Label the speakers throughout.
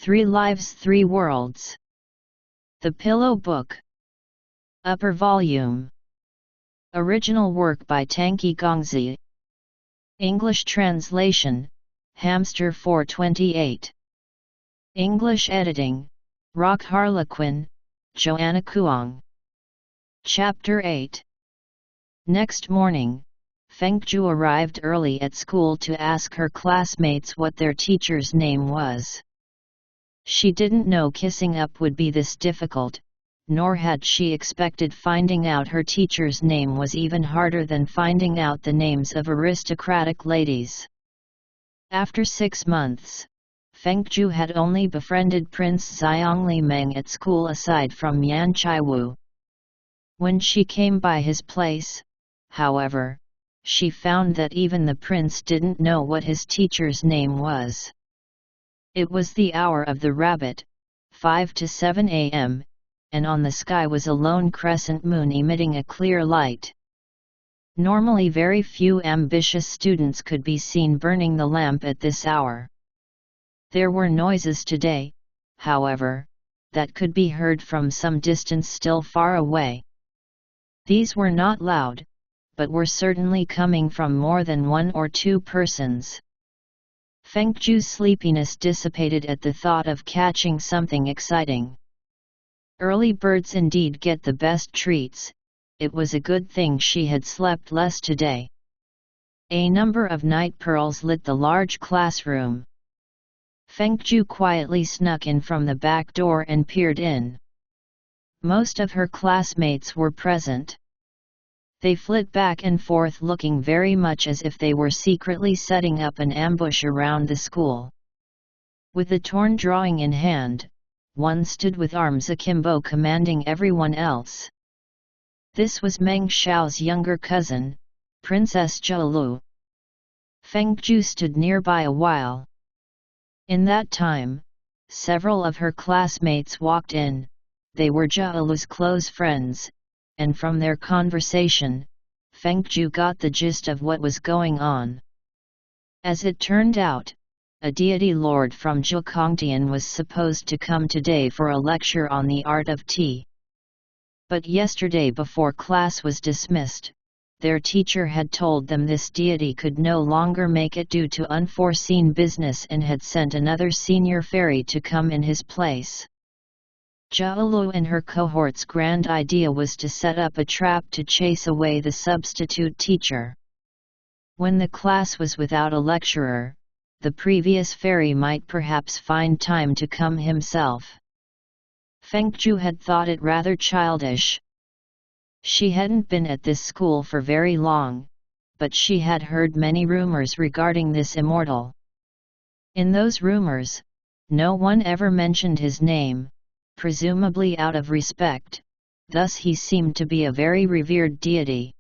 Speaker 1: 3 Lives 3 Worlds. The Pillow Book. Upper Volume. Original work by Tangqi Gongzi. English translation, Hamster 428. English editing, rockharlequin, JoannaKuang. Chapter 8. Next morning, Fengju arrived early at school to ask her classmates what their teacher's name was. She didn't know kissing up would be this difficult, nor had she expected finding out her teacher's name was even harder than finding out the names of aristocratic ladies. After 6 months, Fengju had only befriended Prince Xiangli Meng at school aside from Yan Chaiwu. When she came by his place, however, she found that even the prince didn't know what his teacher's name was. It was the hour of the rabbit, 5 to 7 a.m., and on the sky was a lone crescent moon emitting a clear light. Normally very few ambitious students could be seen burning the lamp at this hour. There were noises today, however, that could be heard from some distance still far away. These were not loud, but were certainly coming from more than 1 or 2 persons. Fengju's sleepiness dissipated at the thought of catching something exciting. Early birds indeed get the best treats. It was a good thing she had slept less today. A number of night pearls lit the large classroom. Fengju quietly snuck in from the back door and peered in. Most of her classmates were present. They flit back and forth looking very much as if they were secretly setting up an ambush around the school. With the torn drawing in hand, one stood with arms akimbo commanding everyone else. This was Meng Xiao's younger cousin, Princess Zhou. Fengju stood nearby a while. In that time, several of her classmates walked in. They were Zhou's close friends, and from their conversation, Fengju got the gist of what was going on. As it turned out, a deity lord from Zhejiang was supposed to come today for a lecture on the art of tea. But yesterday before class was dismissed, their teacher had told them this deity could no longer make it due to unforeseen business and had sent another senior fairy to come in his place. Zhou and her cohort's grand idea was to set up a trap to chase away the substitute teacher. When the class was without a lecturer, the previous fairy might perhaps find time to come himself. Fengju had thought it rather childish. She hadn't been at this school for very long, but she had heard many rumors regarding this immortal. In those rumors, no one ever mentioned his name, presumably out of respect, thus he seemed to be a very revered deity.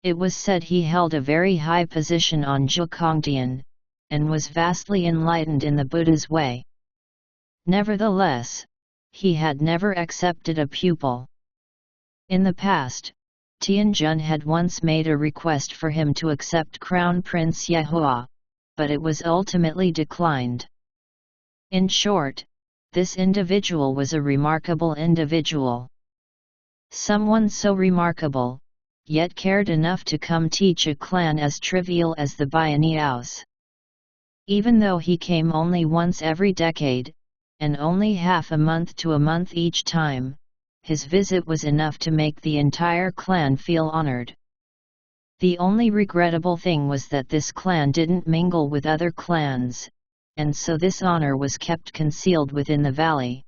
Speaker 1: It was said he held a very high position on Zhejiang, and was vastly enlightened in the Buddha's way. Nevertheless, he had never accepted a pupil. In the past, Tianjun had once made a request for him to accept Crown Prince Yehua, but it was ultimately declined. In short, this individual was a remarkable individual. Someone so remarkable, yet cared enough to come teach a clan as trivial as the Bianiaos. Even though he came only once every decade, and only half a month to a month each time, his visit was enough to make the entire clan feel honored. The only regrettable thing was that this clan didn't mingle with other clans, and so this honor was kept concealed within the valley.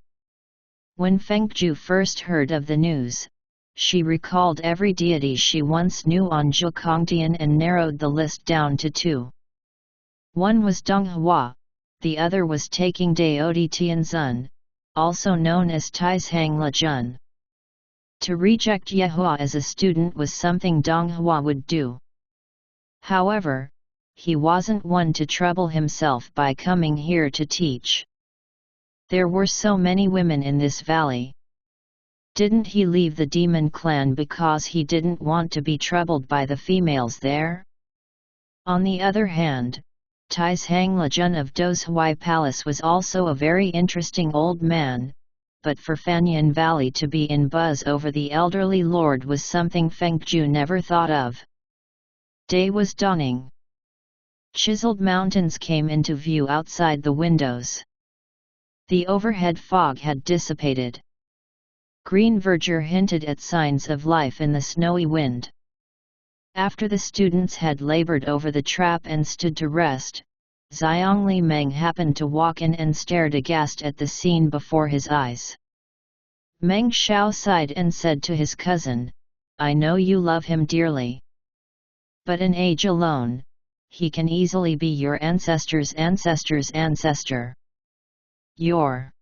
Speaker 1: When Fengju first heard of the news, she recalled every deity she once knew on Zhejiang and narrowed the list down to 2. One was Donghua, the other was Taking Daodi Tianzun, also known as Taizhang Lejun. To reject Yehua as a student was something Donghua would do. However, he wasn't one to trouble himself by coming here to teach. There were so many women in this valley. Didn't he leave the demon clan because he didn't want to be troubled by the females there? On the other hand, Tishang Lejun of Dozhuai Palace was also a very interesting old man, but for Fanyan Valley to be in buzz over the elderly lord was something Fengju never thought of. Day was dawning. Chiseled mountains came into view outside the windows. The overhead fog had dissipated. Green verdure hinted at signs of life in the snowy wind. After the students had labored over the trap and stood to rest, Xiangli Meng happened to walk in and stared aghast at the scene before his eyes. Meng Xiao sighed and said to his cousin, "I know you love him dearly. But in age alone, he can easily be your ancestor's ancestor's ancestor. Your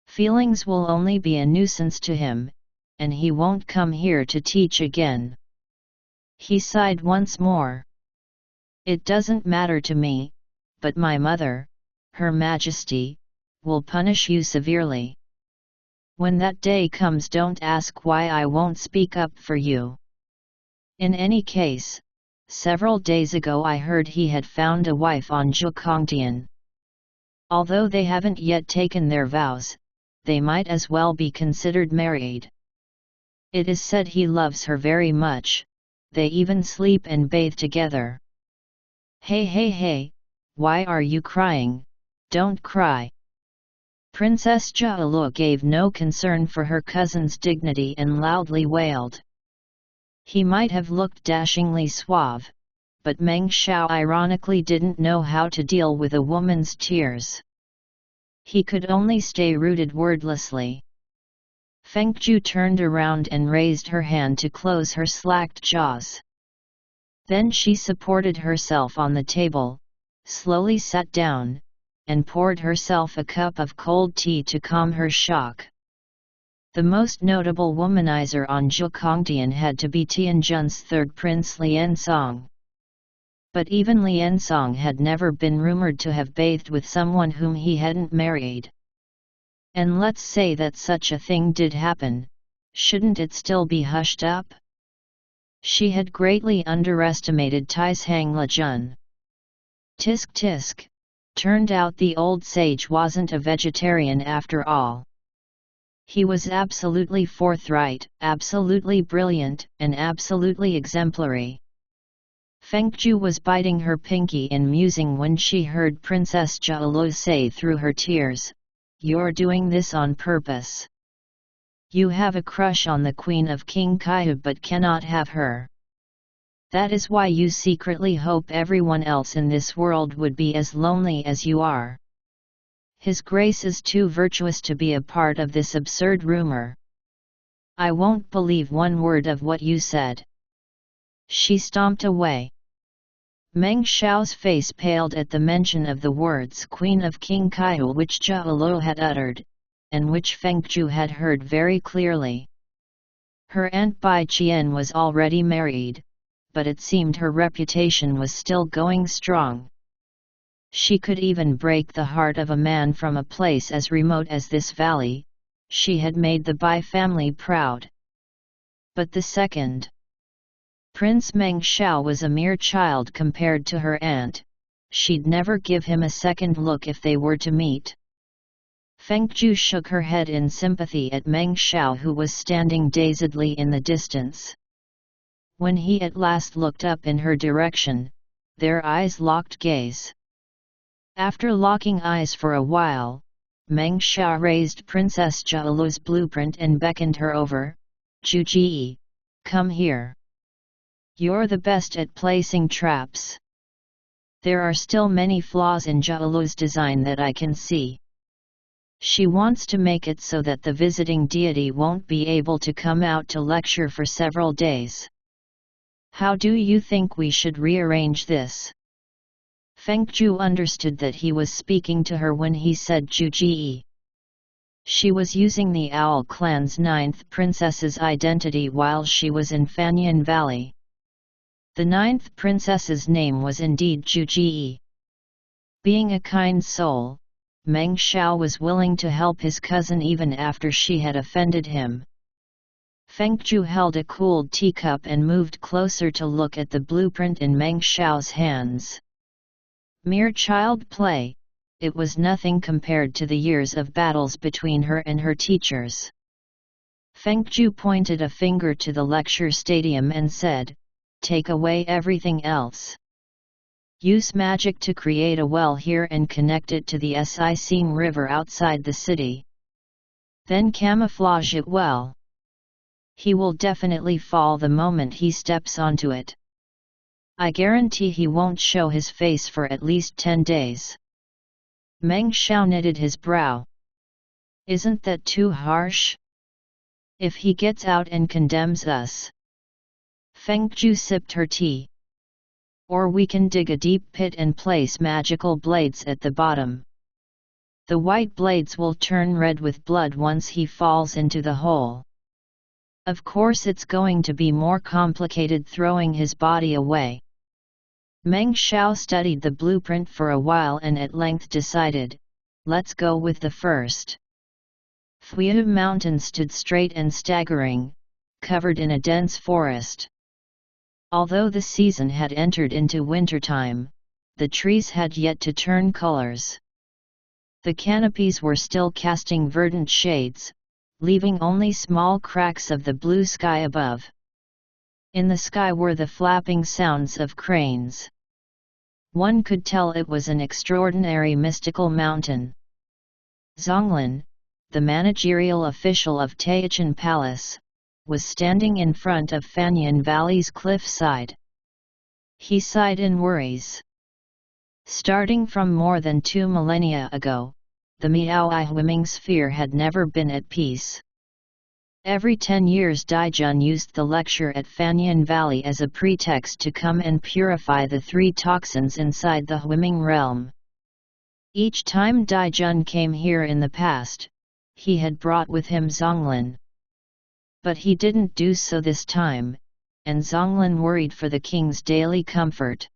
Speaker 1: feelings will only be a nuisance to him, and he won't come here to teach again." He sighed once more. "It doesn't matter to me, but my mother, Her Majesty, will punish you severely. When that day comes, don't ask why I won't speak up for you. In any case, several days ago I heard he had found a wife on Zhukongtian. Although they haven't yet taken their vows, they might as well be considered married. It is said he loves her very much. They even sleep and bathe together." "Hey hey hey, why are you crying? Don't cry." Princess Jiaolu gave no concern for her cousin's dignity and loudly wailed. He might have looked dashingly suave, but Meng Xiao ironically didn't know how to deal with a woman's tears. He could only stay rooted wordlessly. Fengju turned around and raised her hand to close her slacked jaws. Then she supported herself on the table, slowly sat down, and poured herself a cup of cold tea to calm her shock. The most notable womanizer on Zhukongtian had to be Tianjun's third prince Liansong. But even Liansong had never been rumored to have bathed with someone whom he hadn't married. And let's say that such a thing did happen, shouldn't it still be hushed up? She had greatly underestimated Tishang Lejun. Tisk tisk, turned out the old sage wasn't a vegetarian after all. He was absolutely forthright, absolutely brilliant, and absolutely exemplary. Fengju was biting her pinky and musing when she heard Princess Jiaolu say through her tears, "You're doing this on purpose. You have a crush on the Queen of King Kaihu but cannot have her. That is why you secretly hope everyone else in this world would be as lonely as you are. His Grace is too virtuous to be a part of this absurd rumor. I won't believe one word of what you said." She stomped away. Meng Xiao's face paled at the mention of the words Queen of King Kaihu which Jiaolu had uttered, and which Fengju had heard very clearly. Her aunt Bai Qian was already married, but it seemed her reputation was still going strong. She could even break the heart of a man from a place as remote as this valley. She had made the Bai family proud. But the second Prince Meng Xiao was a mere child compared to her aunt. She'd never give him a second look if they were to meet. Fengju shook her head in sympathy at Meng Xiao, who was standing dazedly in the distance. When he at last looked up in her direction, their eyes locked gaze. After locking eyes for a while, Meng Xiao raised Princess Jiaolu's blueprint and beckoned her over. "Juji, come here. You're the best at placing traps. There are still many flaws in Jiaolu's design that I can see. She wants to make it so that the visiting deity won't be able to come out to lecture for several days. How do you think we should rearrange this?" Fengju understood that he was speaking to her when he said Juji. She was using the Owl clan's 9th princess's identity while she was in Fanyan Valley. The 9th princess's name was indeed Juji. Being a kind soul, Meng Xiao was willing to help his cousin even after she had offended him. Fengju held a cooled teacup and moved closer to look at the blueprint in Meng Xiao's hands. Mere child play, it was nothing compared to the years of battles between her and her teachers. Fengju pointed a finger to the lecture stadium and said, "Take away everything else. Use magic to create a well here and connect it to the Sicene River outside the city. Then camouflage it well. He will definitely fall the moment he steps onto it. I guarantee he won't show his face for at least 10 days. Meng Xiao knitted his brow. Isn't that too harsh? If he gets out and condemns us. Fengju sipped her tea. Or we can dig a deep pit and place magical blades at the bottom. The white blades will turn red with blood once he falls into the hole. Of course it's going to be more complicated throwing his body away." Meng Xiao studied the blueprint for a while and at length decided, "Let's go with the first." Fuyu Mountain stood straight and staggering, covered in a dense forest. Although the season had entered into wintertime, the trees had yet to turn colors. The canopies were still casting verdant shades, leaving only small cracks of the blue sky above. In the sky were the flapping sounds of cranes. One could tell it was an extraordinary mystical mountain. Zonglin, the managerial official of Taichan Palace, was standing in front of Fanyan Valley's cliffside. He sighed in worries. Starting from more than 2 millennia ago, the Miaoi Huiming sphere had never been at peace. Every 10 years Daijun used the lecture at Fanyan Valley as a pretext to come and purify the 3 toxins inside the Huiming realm. Each time Daijun came here in the past, he had brought with him Zonglin. But he didn't do so this time, and Zonglin worried for the king's daily comfort.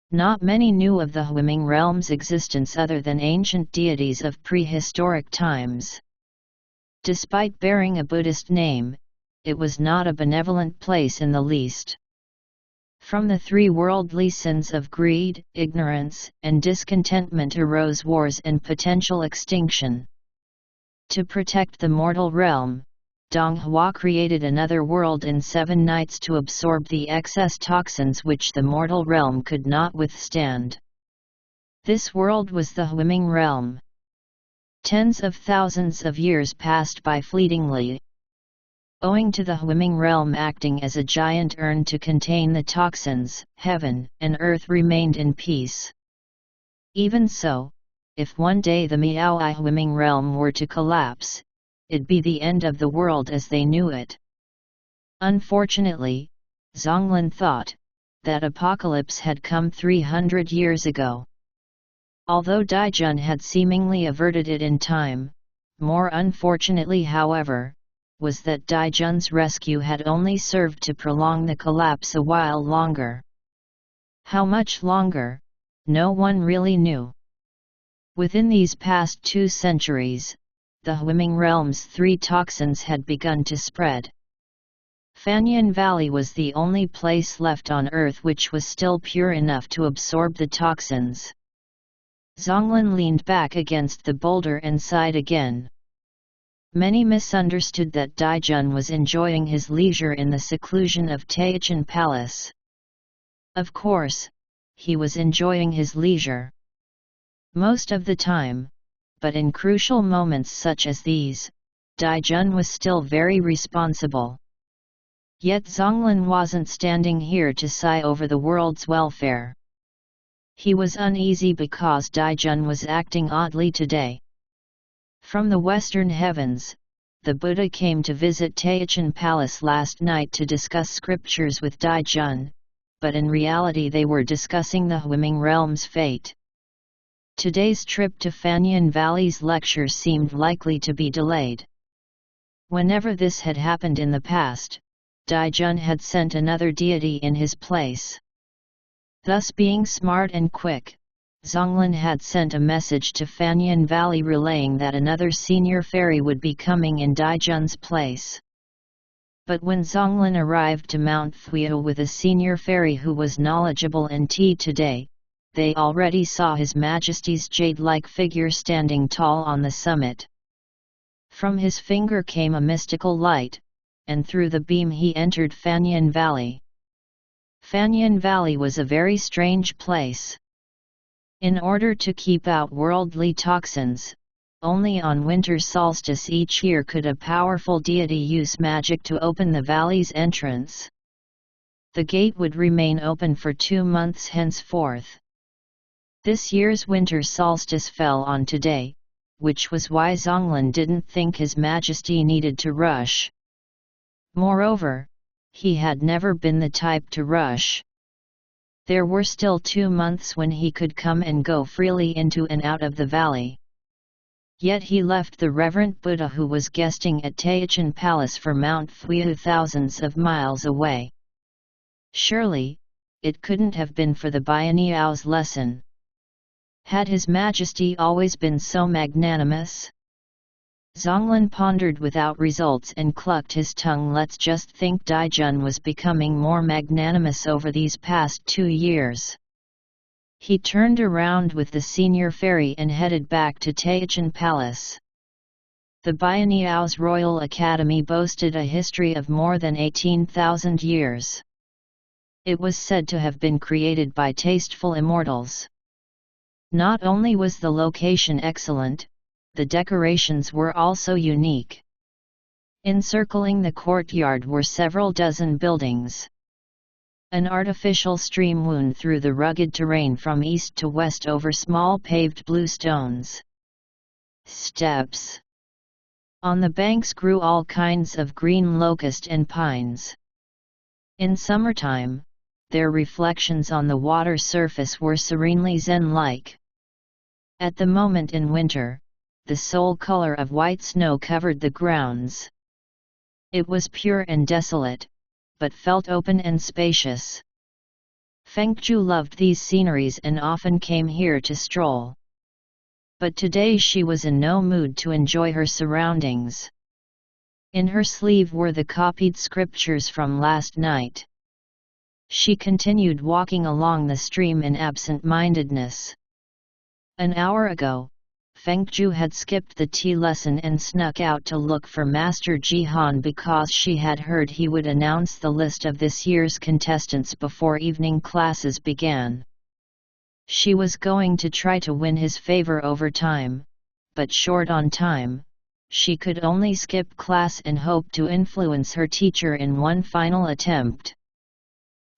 Speaker 1: Not many knew of the Huiming realm's existence other than ancient deities of prehistoric times. Despite bearing a Buddhist name, it was not a benevolent place in the least. From the 3 worldly sins of greed, ignorance, and discontentment arose wars and potential extinction. To protect the mortal realm, Donghua created another world in 7 nights to absorb the excess toxins which the mortal realm could not withstand. This world was the Huiming realm. Tens of thousands of years passed by fleetingly. Owing to the Huiming realm acting as a giant urn to contain the toxins, heaven and earth remained in peace. Even so, if one day the Miaoi Huiming realm were to collapse, it'd be the end of the world as they knew it. Unfortunately, Zonglin thought, that apocalypse had come 300 years ago. Although Daijun had seemingly averted it in time, more unfortunately however, was that Daijun's rescue had only served to prolong the collapse a while longer. How much longer, no one really knew. Within these past 2 centuries, the Huiming realm's 3 toxins had begun to spread. Fanyan Valley was the only place left on Earth which was still pure enough to absorb the toxins. Zonglin leaned back against the boulder and sighed again. Many misunderstood that Daijun was enjoying his leisure in the seclusion of Taichan Palace. Of course, he was enjoying his leisure most of the time, but in crucial moments such as these, Daijun was still very responsible. Yet Zonglin wasn't standing here to sigh over the world's welfare. He was uneasy because Daijun was acting oddly today. From the western heavens, the Buddha came to visit Taichan Palace last night to discuss scriptures with Daijun, but in reality they were discussing the Huiming realm's fate. Today's trip to Fanyan Valley's lecture seemed likely to be delayed. Whenever this had happened in the past, Daijun had sent another deity in his place. Thus being smart and quick, Zonglin had sent a message to Fanyan Valley relaying that another senior fairy would be coming in Daijun's place. But when Zonglin arrived to Mount Fuyu with a senior fairy who was knowledgeable in tea today, they already saw His Majesty's jade-like figure standing tall on the summit. From his finger came a mystical light, and through the beam he entered Fanyan Valley. Fanyan Valley was a very strange place. In order to keep out worldly toxins, only on winter solstice each year could a powerful deity use magic to open the valley's entrance. The gate would remain open for 2 months henceforth. This year's winter solstice fell on today, which was why Zonglin didn't think His Majesty needed to rush. Moreover, he had never been the type to rush. There were still 2 months when he could come and go freely into and out of the valley. Yet he left the reverent Buddha who was guesting at Taichan Palace for Mount Fuyu thousands of miles away. Surely, it couldn't have been for the Bianiao's lesson. Had His Majesty always been so magnanimous? Zonglin pondered without results and clucked his tongue. Let's just think Daijun was becoming more magnanimous over these past 2 years. He turned around with the senior ferry and headed back to Taichan Palace. The Bianiao's Royal Academy boasted a history of more than 18,000 years. It was said to have been created by tasteful immortals. Not only was the location excellent, the decorations were also unique. Encircling the courtyard were several dozen buildings. An artificial stream wound through the rugged terrain from east to west over small paved blue stones. Steps. On the banks grew all kinds of green locust and pines. In summertime, their reflections on the water surface were serenely zen-like. At the moment in winter, the sole color of white snow covered the grounds. It was pure and desolate, but felt open and spacious. Fengju loved these sceneries and often came here to stroll. But today she was in no mood to enjoy her surroundings. In her sleeve were the copied scriptures from last night. She continued walking along the stream in absent-mindedness. An hour ago, Fengju had skipped the tea lesson and snuck out to look for Master Jihan because she had heard he would announce the list of this year's contestants before evening classes began. She was going to try to win his favor over time, but short on time, she could only skip class and hope to influence her teacher in one final attempt.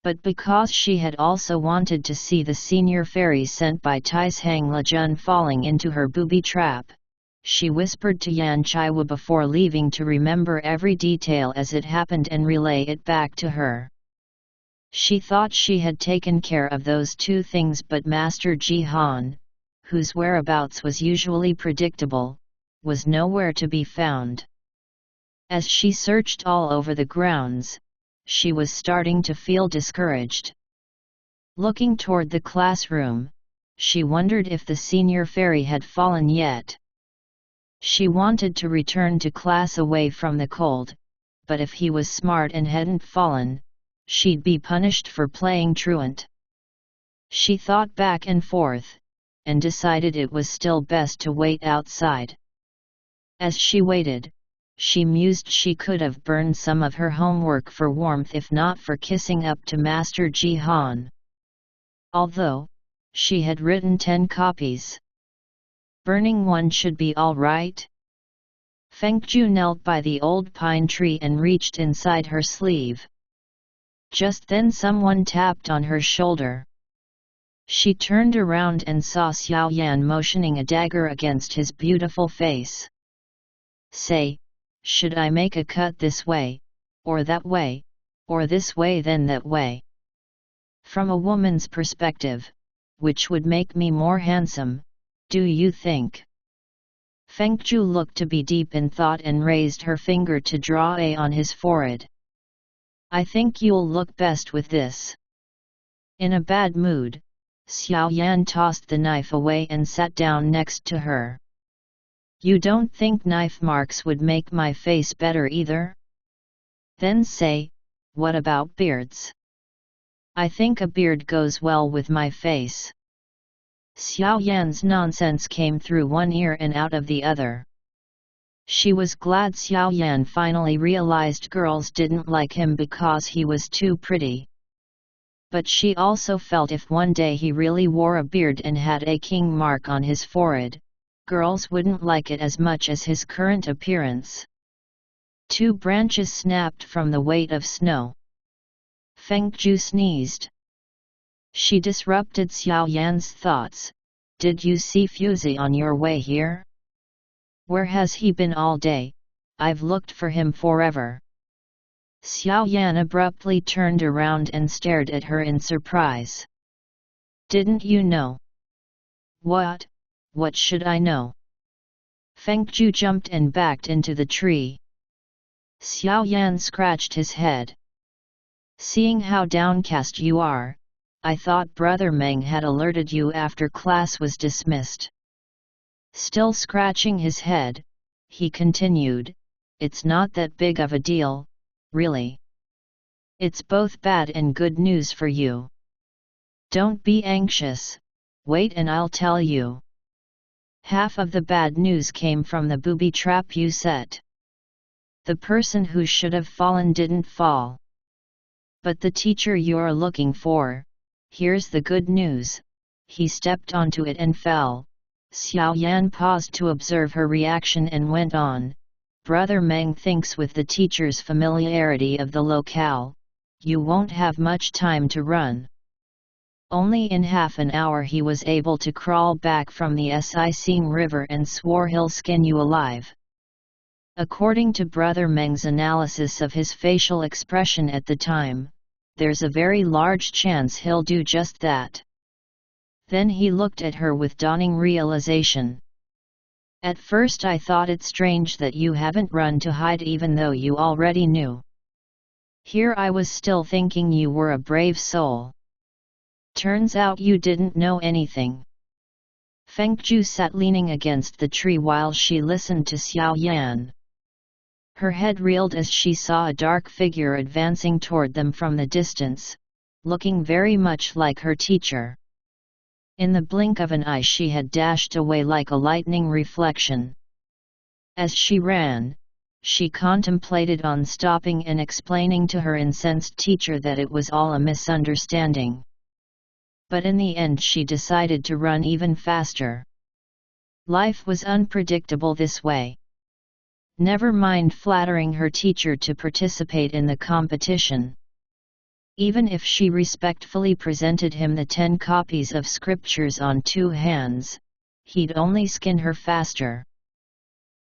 Speaker 1: But because she had also wanted to see the senior fairy sent by Taishang Lejun falling into her booby trap, she whispered to Yan Chaiwa before leaving to remember every detail as it happened and relay it back to her. She thought she had taken care of those 2 things, but Master Jihan, whose whereabouts was usually predictable, was nowhere to be found. As she searched all over the grounds, she was starting to feel discouraged. Looking toward the classroom, she wondered if the senior fairy had fallen yet. She wanted to return to class away from the cold, but if he was smart and hadn't fallen, she'd be punished for playing truant. She thought back and forth, and decided it was still best to wait outside. As she waited, she mused she could have burned some of her homework for warmth if not for kissing up to Master Jihan. Although, she had written 10 copies. Burning one should be all right. Fengju knelt by the old pine tree and reached inside her sleeve. Just then someone tapped on her shoulder. She turned around and saw Xiao Yan motioning a dagger against his beautiful face. Say, should I make a cut this way, or that way, or this way then that way? From a woman's perspective, which would make me more handsome, do you think? Fengju looked to be deep in thought and raised her finger to draw A on his forehead. I think you'll look best with this. In a bad mood, Xiao Yan tossed the knife away and sat down next to her. You don't think knife marks would make my face better either? Then say, what about beards? I think a beard goes well with my face. Xiao Yan's nonsense came through one ear and out of the other. She was glad Xiao Yan finally realized girls didn't like him because he was too pretty. But she also felt if one day he really wore a beard and had a king mark on his forehead, girls wouldn't like it as much as his current appearance. 2 branches snapped from the weight of snow. Fengju sneezed. She disrupted Xiao Yan's thoughts. Did you see Fuzi on your way here? Where has he been all day? I've looked for him forever. Xiao Yan abruptly turned around and stared at her in surprise. Didn't you know? What? What should I know? Fengju jumped and backed into the tree. Xiao Yan scratched his head. Seeing how downcast you are, I thought Brother Meng had alerted you after class was dismissed. Still scratching his head, he continued, it's not that big of a deal, really. It's both bad and good news for you. Don't be anxious, wait and I'll tell you. Half of the bad news came from the booby trap you set. The person who should have fallen didn't fall. But the teacher you're looking for, here's the good news, he stepped onto it and fell. Xiao Yan paused to observe her reaction and went on, Brother Meng thinks with the teacher's familiarity of the locale, you won't have much time to run. Only in half an hour he was able to crawl back from the Sing River and swore he'll skin you alive. According to Brother Meng's analysis of his facial expression at the time, there's a very large chance he'll do just that. Then he looked at her with dawning realization. At first I thought it strange that you haven't run to hide even though you already knew. Here I was still thinking you were a brave soul. Turns out you didn't know anything. Fengju sat leaning against the tree while she listened to Xiao Yan. Her head reeled as she saw a dark figure advancing toward them from the distance, looking very much like her teacher. In the blink of an eye she had dashed away like a lightning reflection. As she ran, she contemplated on stopping and explaining to her incensed teacher that it was all a misunderstanding. But in the end she decided to run even faster. Life was unpredictable this way. Never mind flattering her teacher to participate in the competition. Even if she respectfully presented him the 10 copies of scriptures on 2 hands, he'd only skin her faster.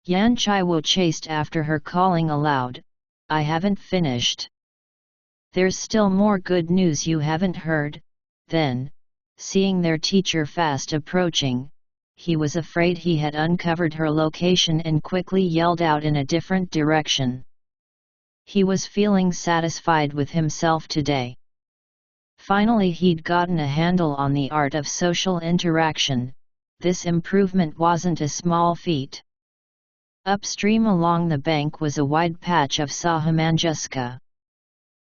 Speaker 1: Yan Chaiwo chased after her calling aloud, I haven't finished. There's still more good news you haven't heard. Then, seeing their teacher fast approaching, he was afraid he had uncovered her location and quickly yelled out in a different direction. He was feeling satisfied with himself today. Finally he'd gotten a handle on the art of social interaction. This improvement wasn't a small feat. Upstream along the bank was a wide patch of Sahamanjuska.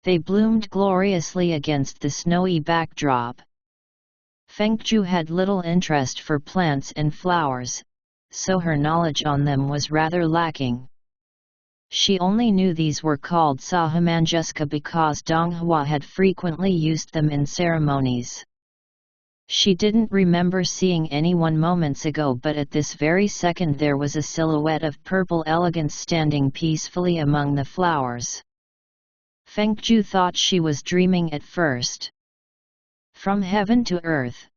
Speaker 1: They bloomed gloriously against the snowy backdrop. Fengju had little interest for plants and flowers, so her knowledge on them was rather lacking. She only knew these were called Sahamanjuska because Donghua had frequently used them in ceremonies. She didn't remember seeing anyone moments ago, but at this very second there was a silhouette of purple elegance standing peacefully among the flowers. Fengju thought she was dreaming at first. From heaven to earth,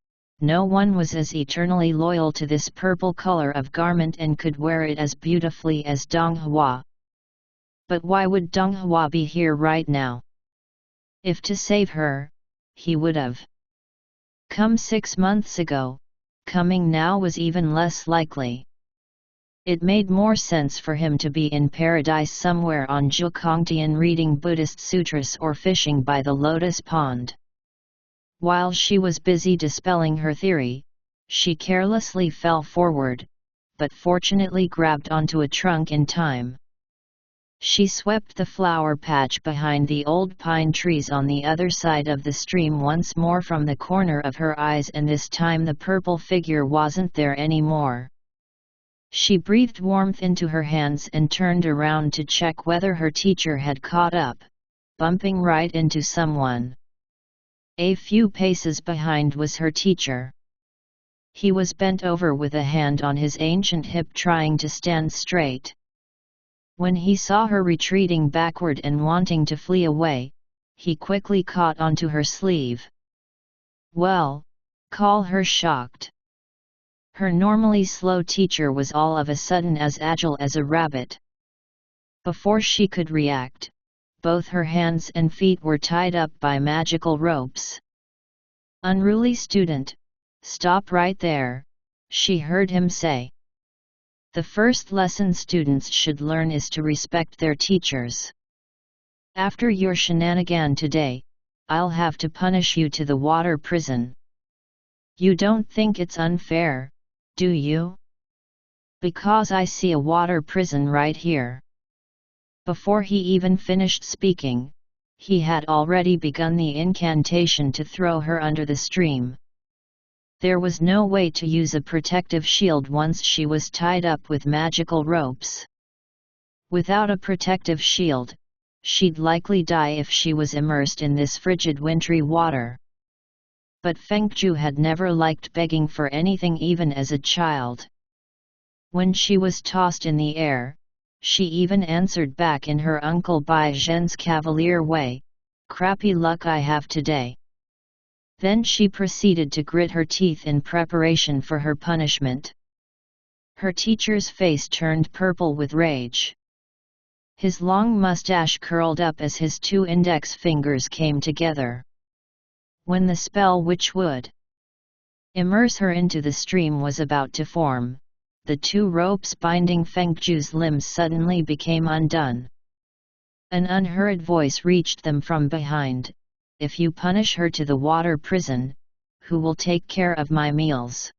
Speaker 1: no one was as eternally loyal to this purple color of garment and could wear it as beautifully as Donghua. But why would Donghua be here right now? If to save her, he would have come 6 months ago, coming now was even less likely. It made more sense for him to be in paradise somewhere on Zhukongtian reading Buddhist sutras or fishing by the lotus pond. While she was busy dispelling her theory, she carelessly fell forward, but fortunately grabbed onto a trunk in time. She swept the flower patch behind the old pine trees on the other side of the stream once more from the corner of her eyes, and this time the purple figure wasn't there anymore. She breathed warmth into her hands and turned around to check whether her teacher had caught up, bumping right into someone. A few paces behind was her teacher. He was bent over with a hand on his ancient hip trying to stand straight. When he saw her retreating backward and wanting to flee away, he quickly caught onto her sleeve. Well, call her shocked. Her normally slow teacher was all of a sudden as agile as a rabbit. Before she could react, both her hands and feet were tied up by magical ropes. "Unruly student, stop right there," she heard him say. "The first lesson students should learn is to respect their teachers. After your shenanigan today, I'll have to punish you to the water prison. You don't think it's unfair, do you? Because I see a water prison right here." Before he even finished speaking, he had already begun the incantation to throw her under the stream. There was no way to use a protective shield once she was tied up with magical ropes. Without a protective shield, she'd likely die if she was immersed in this frigid wintry water. But Fengju had never liked begging for anything even as a child. When she was tossed in the air, she even answered back in her Uncle Bai Zhen's cavalier way, "Crappy luck I have today." Then she proceeded to grit her teeth in preparation for her punishment. Her teacher's face turned purple with rage. His long mustache curled up as his two index fingers came together. When the spell which would immerse her into the stream was about to form, the two ropes binding Fengju's limbs suddenly became undone. An unheard voice reached them from behind, "If you punish her to the water prison, who will take care of my meals?"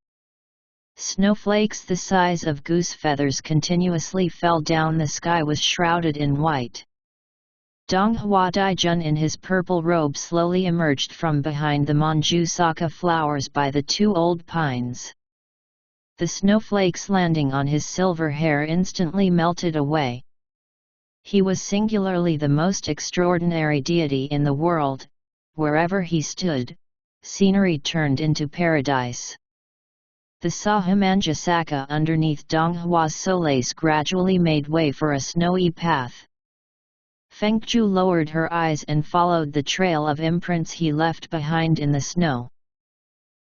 Speaker 1: Snowflakes the size of goose feathers continuously fell down. The sky was shrouded in white. Donghua Daijun in his purple robe slowly emerged from behind the Manjusaka flowers by the two old pines. The snowflakes landing on his silver hair instantly melted away. He was singularly the most extraordinary deity in the world. Wherever he stood, scenery turned into paradise. The Sahamanjasaka underneath Donghua's solace gradually made way for a snowy path. Fengju lowered her eyes and followed the trail of imprints he left behind in the snow.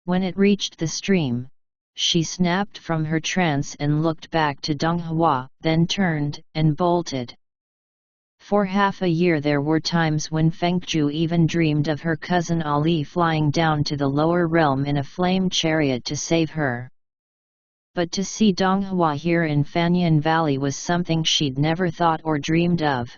Speaker 1: When it reached the stream, she snapped from her trance and looked back to Donghua, then turned and bolted. For half a year there were times when Fengju even dreamed of her cousin Ali flying down to the lower realm in a flame chariot to save her. But to see Donghua here in Fanyan Valley was something she'd never thought or dreamed of.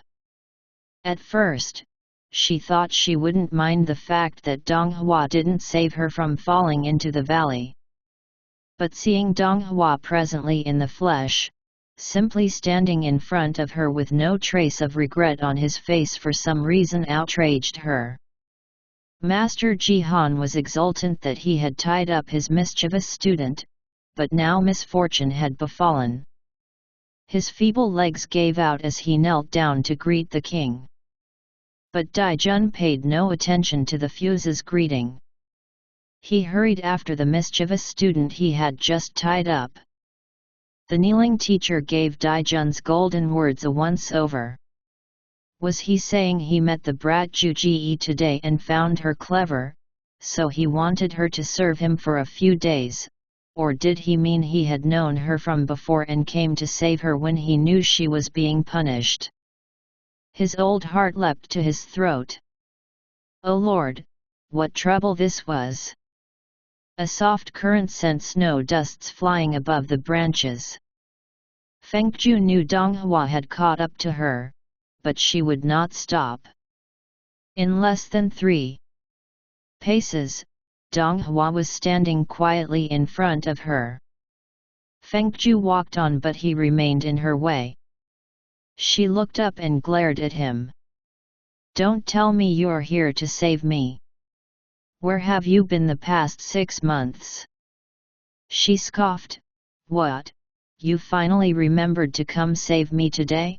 Speaker 1: At first, she thought she wouldn't mind the fact that Donghua didn't save her from falling into the valley. But seeing Donghua presently in the flesh, simply standing in front of her with no trace of regret on his face for some reason outraged her. Master Jihan was exultant that he had tied up his mischievous student, but now misfortune had befallen. His feeble legs gave out as he knelt down to greet the king. But Daijun paid no attention to the fuse's greeting. He hurried after the mischievous student he had just tied up. The kneeling teacher gave Daijun's golden words a once-over. Was he saying he met the brat Juji today and found her clever, so he wanted her to serve him for a few days, or did he mean he had known her from before and came to save her when he knew she was being punished? His old heart leapt to his throat. Oh Lord, what trouble this was! A soft current sent snow dusts flying above the branches. Fengju knew Donghua had caught up to her, but she would not stop. In less than 3 paces, Donghua was standing quietly in front of her. Fengju walked on, but he remained in her way. She looked up and glared at him. "Don't tell me you're here to save me. Where have you been the past 6 months?" She scoffed. "What, you finally remembered to come save me today?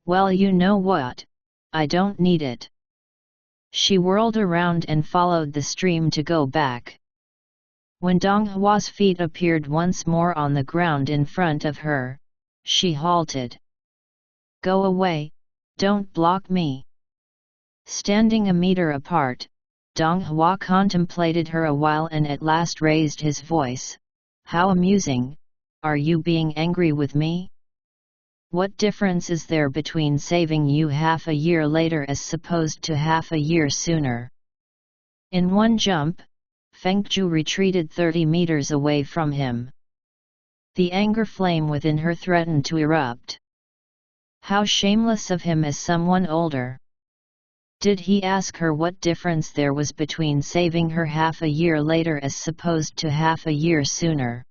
Speaker 1: Well, you know what, I don't need it." She whirled around and followed the stream to go back. When Dong Hua's feet appeared once more on the ground in front of her, she halted. "Go away, don't block me." Standing a meter apart, Dong Hua contemplated her a while and at last raised his voice. "How amusing, are you being angry with me? What difference is there between saving you half a year later as opposed to half a year sooner?" In one jump, Fengju retreated 30 meters away from him. The anger flame within her threatened to erupt. How shameless of him as someone older! Did he ask her what difference there was between saving her half a year later as opposed to half a year sooner?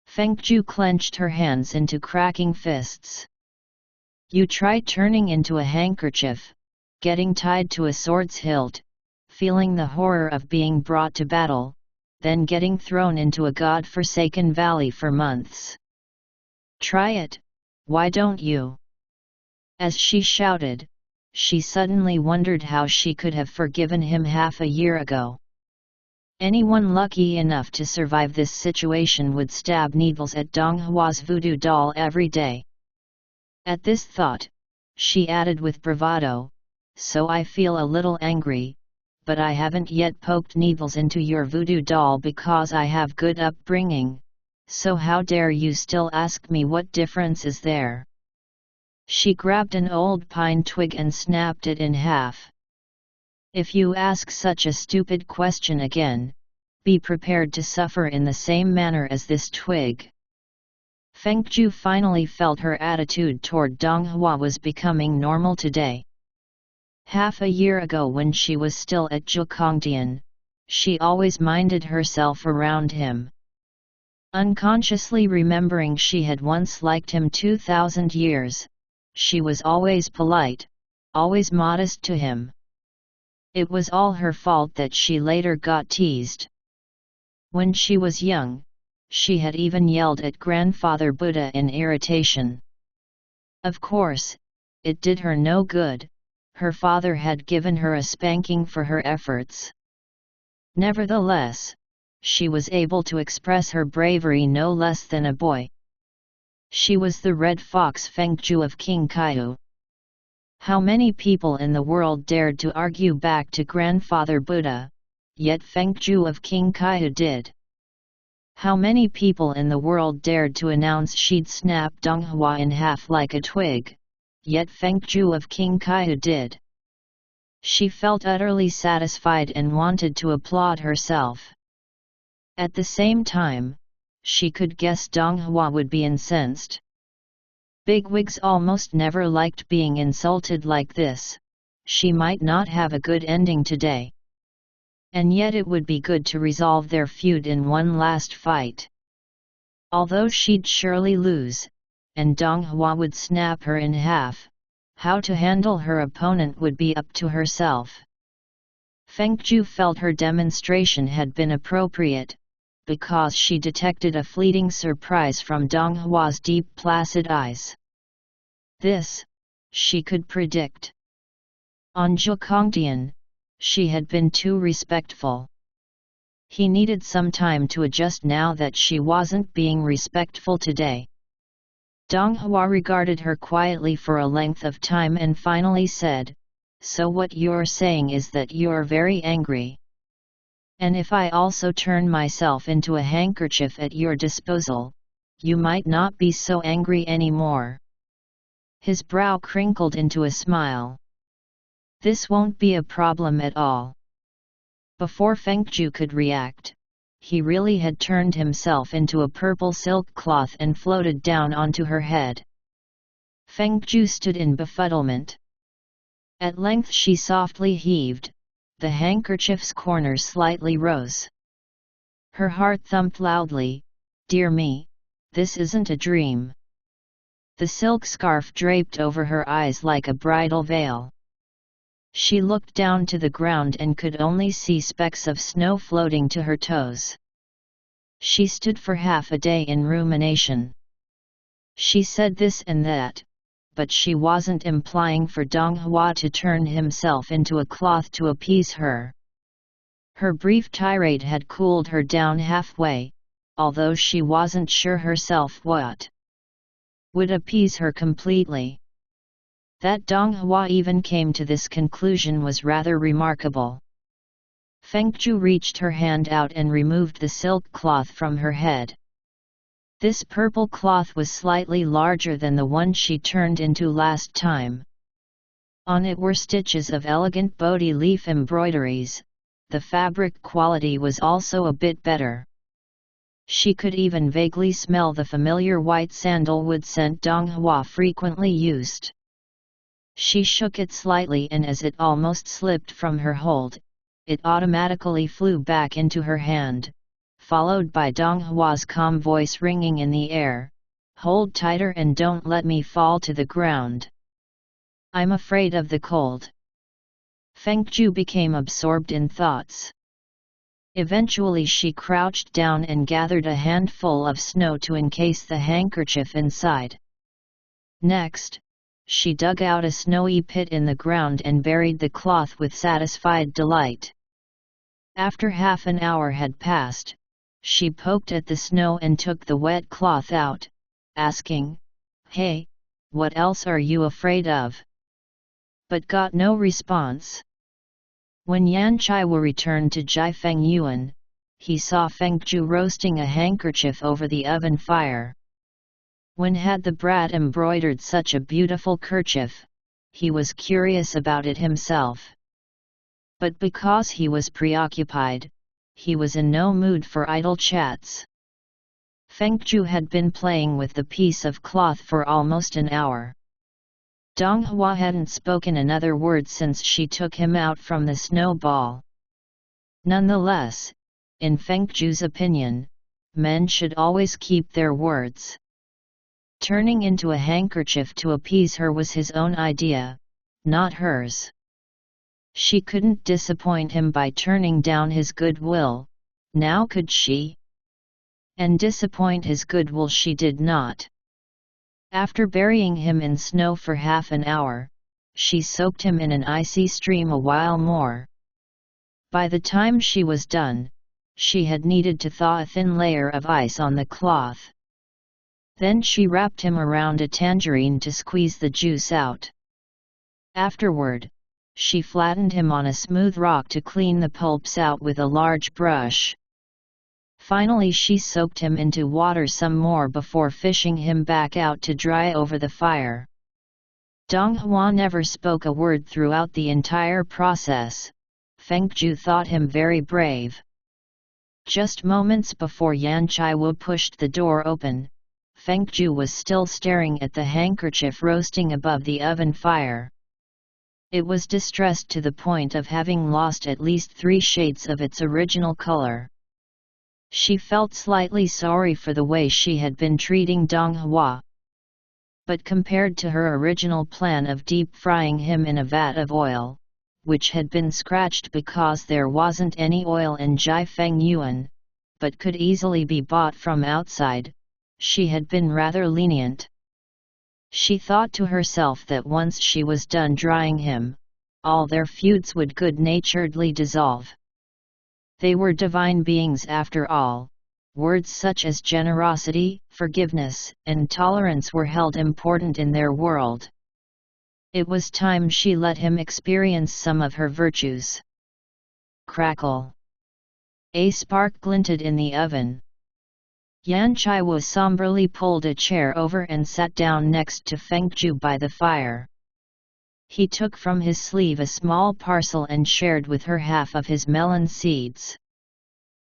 Speaker 1: Fengju clenched her hands into cracking fists. "You try turning into a handkerchief, getting tied to a sword's hilt, feeling the horror of being brought to battle, then getting thrown into a god-forsaken valley for months. Try it, why don't you?" As she shouted, she suddenly wondered how she could have forgiven him half a year ago. Anyone lucky enough to survive this situation would stab needles at Dong Hua's voodoo doll every day. At this thought, she added with bravado, "So I feel a little angry, but I haven't yet poked needles into your voodoo doll because I have good upbringing, so how dare you still ask me what difference is there?" She grabbed an old pine twig and snapped it in half. "If you ask such a stupid question again, be prepared to suffer in the same manner as this twig." Fengju finally felt her attitude toward Dong Hua was becoming normal today. Half a year ago when she was still at Zhukongtian, she always minded herself around him. Unconsciously remembering she had once liked him 2,000 years, she was always polite, always modest to him. It was all her fault that she later got teased. When she was young, she had even yelled at Grandfather Buddha in irritation. Of course, it did her no good. Her father had given her a spanking for her efforts. Nevertheless, she was able to express her bravery no less than a boy. She was the red fox Fengju of King Kaihu. How many people in the world dared to argue back to Grandfather Buddha, yet Fengju of King Kaihu did. How many people in the world dared to announce she'd snap Dong Hua in half like a twig, yet Fengju of King Kaihu did. She felt utterly satisfied and wanted to applaud herself. At the same time, she could guess Dong Hua would be incensed. Bigwigs almost never liked being insulted like this. She might not have a good ending today. And yet it would be good to resolve their feud in one last fight. Although she'd surely lose, and Dong Hua would snap her in half, how to handle her opponent would be up to herself. Fengju felt her demonstration had been appropriate, because she detected a fleeting surprise from Dong Hua's deep placid eyes. This, she could predict. On Zhukongtian, she had been too respectful. He needed some time to adjust now that she wasn't being respectful today. Dong Hua regarded her quietly for a length of time and finally said, "So what you're saying is that you're very angry. And if I also turn myself into a handkerchief at your disposal, you might not be so angry anymore." His brow crinkled into a smile. "This won't be a problem at all." Before Fengju could react, he really had turned himself into a purple silk cloth and floated down onto her head. Fengju stood in befuddlement. At length she softly heaved. The handkerchief's corner slightly rose. Her heart thumped loudly. "Dear me, this isn't a dream. The silk scarf draped over her eyes like a bridal veil. She looked down to the ground and could only see specks of snow floating to her toes. She stood for half a day in rumination. She said this and that, but she wasn't implying for Dong Hua to turn himself into a cloth to appease her. Her brief tirade had cooled her down halfway, although she wasn't sure herself what would appease her completely. That Dong Hua even came to this conclusion was rather remarkable. Fengju reached her hand out and removed the silk cloth from her head. This purple cloth was slightly larger than the one she turned into last time. On it were stitches of elegant Bodhi leaf embroideries. The fabric quality was also a bit better. She could even vaguely smell the familiar white sandalwood scent Dong Hua frequently used. She shook it slightly, and as it almost slipped from her hold, it automatically flew back into her hand, followed by Dong Hua's calm voice ringing in the air, "Hold tighter and don't let me fall to the ground. I'm afraid of the cold." Fengju became absorbed in thoughts. Eventually she crouched down and gathered a handful of snow to encase the handkerchief inside. Next, she dug out a snowy pit in the ground and buried the cloth with satisfied delight. After half an hour had passed, she poked at the snow and took the wet cloth out, asking, "Hey, what else are you afraid of?" But got no response. When Yan Chaiwu returned to Jiafeng Yuan, he saw Fengju roasting a handkerchief over the oven fire. When had the brat embroidered such a beautiful kerchief? He was curious about it himself. But because he was preoccupied, he was in no mood for idle chats. Fengju had been playing with the piece of cloth for almost an hour. Dong Hua hadn't spoken another word since she took him out from the snowball. Nonetheless, in Fengju's opinion, men should always keep their words. Turning into a handkerchief to appease her was his own idea, not hers. She couldn't disappoint him by turning down his goodwill, now could she? And disappoint his goodwill she did not. After burying him in snow for half an hour, she soaked him in an icy stream a while more. By the time she was done, she had needed to thaw a thin layer of ice on the cloth. Then she wrapped him around a tangerine to squeeze the juice out. Afterward, she flattened him on a smooth rock to clean the pulps out with a large brush. Finally she soaked him into water some more before fishing him back out to dry over the fire. Dong Hua never spoke a word throughout the entire process. Fengju thought him very brave. Just moments before Yan Chaiwu pushed the door open, Fengju was still staring at the handkerchief roasting above the oven fire. It was distressed to the point of having lost at least 3 shades of its original color. She felt slightly sorry for the way she had been treating Dong Hua. But compared to her original plan of deep frying him in a vat of oil, which had been scratched because there wasn't any oil in Jiafeng Yuan, but could easily be bought from outside, she had been rather lenient. She thought to herself that once she was done drying him, all their feuds would good-naturedly dissolve. They were divine beings after all. Words such as generosity, forgiveness, and tolerance were held important in their world. It was time she let him experience some of her virtues. Crackle! A spark glinted in the oven. Yan Chaiwu somberly pulled a chair over and sat down next to Fengju by the fire. He took from his sleeve a small parcel and shared with her half of his melon seeds.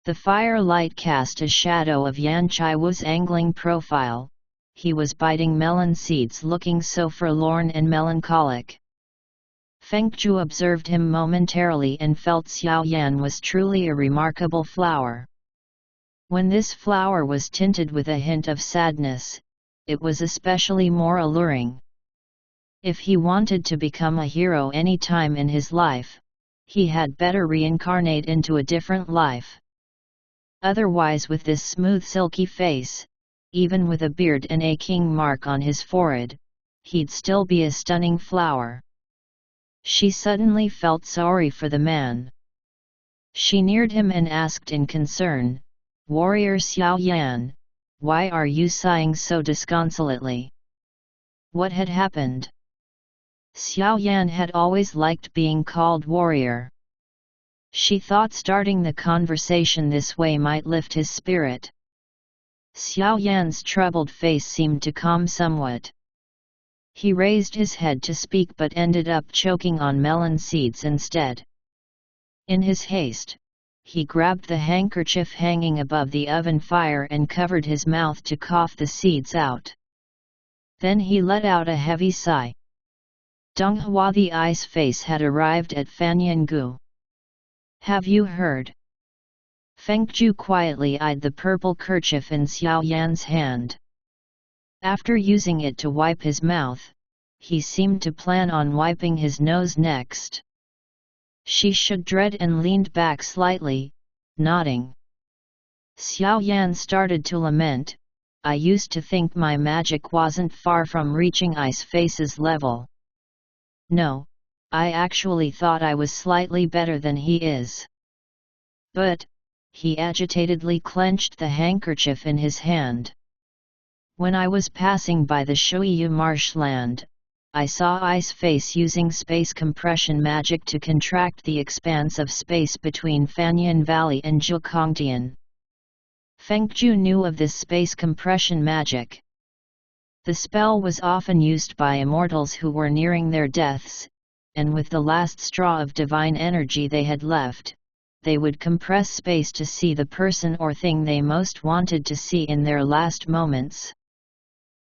Speaker 1: The firelight cast a shadow of Yan Chaiwu's angling profile. He was biting melon seeds, looking so forlorn and melancholic. Fengju observed him momentarily and felt Xiao Yan was truly a remarkable flower. When this flower was tinted with a hint of sadness, it was especially more alluring. If he wanted to become a hero any time in his life, he had better reincarnate into a different life. Otherwise, with this smooth silky face, even with a beard and a king mark on his forehead, he'd still be a stunning flower. She suddenly felt sorry for the man. She neared him and asked in concern, "Warrior Xiao Yan, why are you sighing so disconsolately? What had happened?" Xiao Yan had always liked being called warrior. She thought starting the conversation this way might lift his spirit. Xiao Yan's troubled face seemed to calm somewhat. He raised his head to speak but ended up choking on melon seeds instead. In his haste, he grabbed the handkerchief hanging above the oven fire and covered his mouth to cough the seeds out. Then he let out a heavy sigh. Donghua the ice face had arrived at Fanyangu. "Have you heard?" Fengju quietly eyed the purple kerchief in Xiao Yan's hand. After using it to wipe his mouth, he seemed to plan on wiping his nose next. She shook dread and leaned back slightly, nodding. Xiao Yan started to lament, "I used to think my magic wasn't far from reaching Ice Face's level. No, I actually thought I was slightly better than he is. But," he agitatedly clenched the handkerchief in his hand. "When I was passing by the Shuiyu marshland, I saw Ice Face using space compression magic to contract the expanse of space between Fanyan Valley and Zhukongtian." Fengju knew of this space compression magic. The spell was often used by immortals who were nearing their deaths, and with the last straw of divine energy they had left, they would compress space to see the person or thing they most wanted to see in their last moments.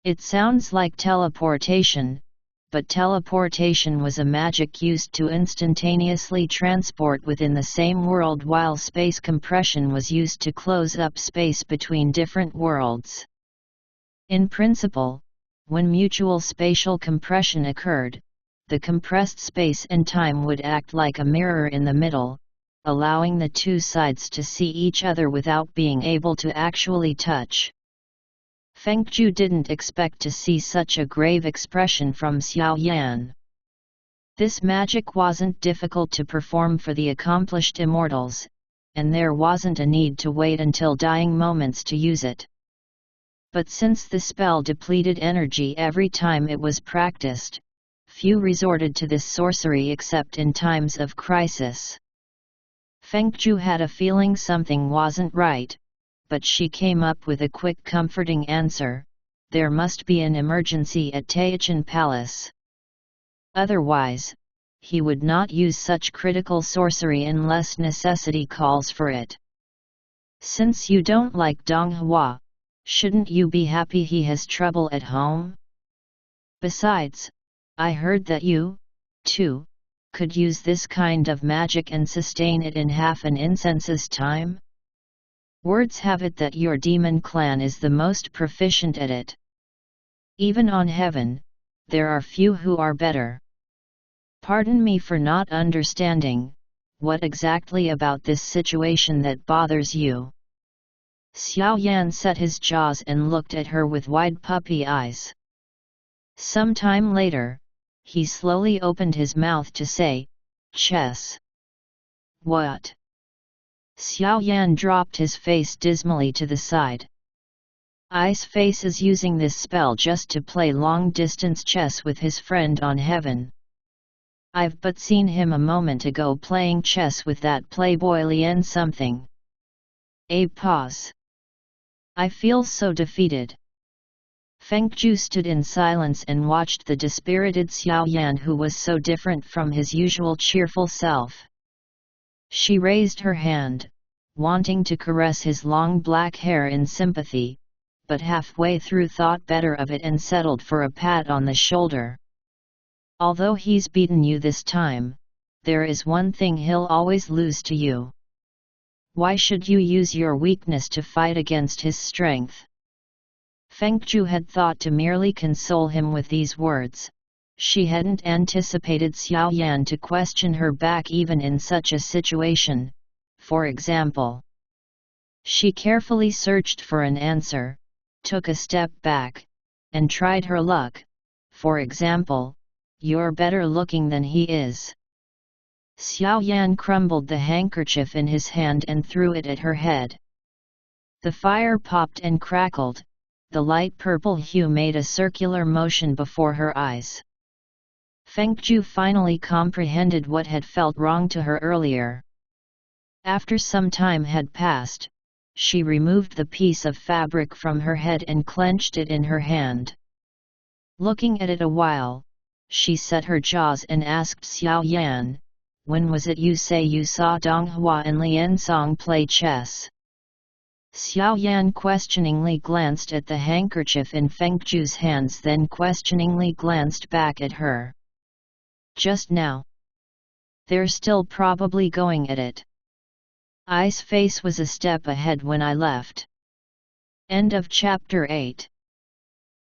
Speaker 1: It sounds like teleportation, but teleportation was a magic used to instantaneously transport within the same world, while space compression was used to close up space between different worlds. In principle, when mutual spatial compression occurred, the compressed space and time would act like a mirror in the middle, allowing the two sides to see each other without being able to actually touch. Fengju didn't expect to see such a grave expression from Xiao Yan. This magic wasn't difficult to perform for the accomplished immortals, and there wasn't a need to wait until dying moments to use it. But since the spell depleted energy every time it was practiced, few resorted to this sorcery except in times of crisis. Fengju had a feeling something wasn't right, but she came up with a quick comforting answer: there must be an emergency at Taichan Palace. Otherwise, he would not use such critical sorcery unless necessity calls for it. "Since you don't like Donghua, shouldn't you be happy he has trouble at home? Besides, I heard that you, too, could use this kind of magic and sustain it in half an incense's time? Words have it that your demon clan is the most proficient at it. Even on heaven, there are few who are better. Pardon me for not understanding, what exactly about this situation that bothers you?" Xiao Yan set his jaws and looked at her with wide puppy eyes. Some time later, he slowly opened his mouth to say, "Chess." "What?" Xiao Yan dropped his face dismally to the side. "Ice Face is using this spell just to play long-distance chess with his friend on heaven. I've but seen him a moment ago playing chess with that playboy Lien something." A pause. "I feel so defeated." Fengju stood in silence and watched the dispirited Xiao Yan, who was so different from his usual cheerful self. She raised her hand, wanting to caress his long black hair in sympathy, but halfway through thought better of it and settled for a pat on the shoulder. "Although he's beaten you this time, there is one thing he'll always lose to you. Why should you use your weakness to fight against his strength?" Fengju had thought to merely console him with these words. She hadn't anticipated Xiao Yan to question her back even in such a situation, for example. She carefully searched for an answer, took a step back, and tried her luck. For example, "You're better looking than he is." Xiao Yan crumbled the handkerchief in his hand and threw it at her head. The fire popped and crackled, the light purple hue made a circular motion before her eyes. Fengju finally comprehended what had felt wrong to her earlier. After some time had passed, she removed the piece of fabric from her head and clenched it in her hand. Looking at it a while, she set her jaws and asked Xiao Yan, "When was it you say you saw Dong Hua and Lian Song play chess?" Xiao Yan questioningly glanced at the handkerchief in Fengju's hands, then questioningly glanced back at her. "Just now. They're still probably going at it. I's face was a step ahead when I left." End of chapter 8.